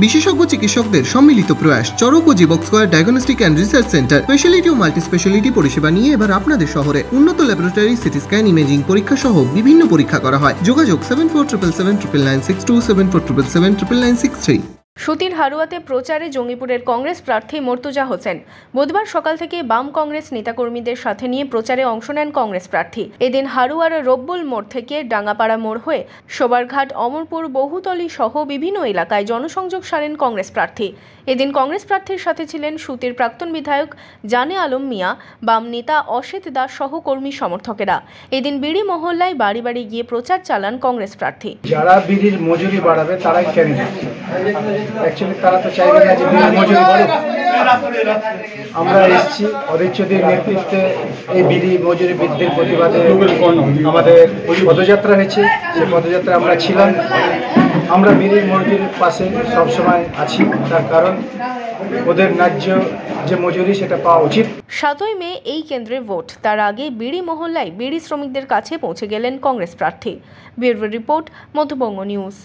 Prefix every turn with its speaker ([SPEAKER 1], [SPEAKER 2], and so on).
[SPEAKER 1] বিশেষজ্ঞ চিকিৎসকদের সম্মিলিত প্রয়াস চরক ও Jibak square diagnostic and research centre speciality ও মাল্টি স্পেশালিটি পরিষেবা নিয়ে এবার আপনাদের শহরে উন্নত ল্যাবরেটরি সিটি স্ক্যান ইমেজিং পরীক্ষা সহ বিভিন্ন পরীক্ষা করা হয়। যোগাযোগ 7477799627 7477799963।
[SPEAKER 2] সুতির হারুয়াতে প্রচারে জঙ্গিপুরের কংগ্রেস প্রার্থী মর্তুজা হোসেন। বুধবার সকাল থেকে বাম কংগ্রেস নেতাকর্মীদের সাথে নিয়ে প্রচারে অংশ নেন কংগ্রেস প্রার্থী। এদিন হারুয়ার রব্বুল মোড় থেকে ডাঙ্গাপাড়া মোড় হয়ে শোভারঘাট, অমরপুর, বহুতলী সহ বিভিন্ন এলাকায় জনসংযোগ সারেন কংগ্রেস প্রার্থী। এদিন কংগ্রেস প্রার্থীর সাথে ছিলেন সুতির প্রাক্তন বিধায়ক জানে আলম মিয়া, বাম নেতা অসিত দাস সহ কর্মী সমর্থকেরা। এদিন বিড়ি মহল্লায় বাড়ি বাড়ি গিয়ে প্রচার চালান কংগ্রেস প্রার্থী।
[SPEAKER 3] যারা বিড়ির মজুরি বাড়াবে তারাই ক্যান্ডিডেট। অ্যাকচুয়ালি তারা তো চাইবে না যে বিড়ির মজুরি বাড়ুক। আমরা এসেছি অধীর চৌধুরীর নেতৃত্বে এই বিড়ি মজুরি বৃদ্ধির প্রতিবাদে আমাদের পদযাত্রা হয়েছে। সেই পদযাত্রায় আমরা ছিলাম। আমরা বিড়ির মজুরির পাশে সবসময় আছি, তার কারণ ওদের ন্যায্য যে মজুরি সেটা পাওয়া উচিত।
[SPEAKER 2] 7ই মে এই কেন্দ্রে ভোট। তার আগে বিড়ি মহল্লায় বিড়ি শ্রমিকদের কাছে পৌঁছে গেলেন কংগ্রেস প্রার্থী। Bureau report, Madhyabanga news.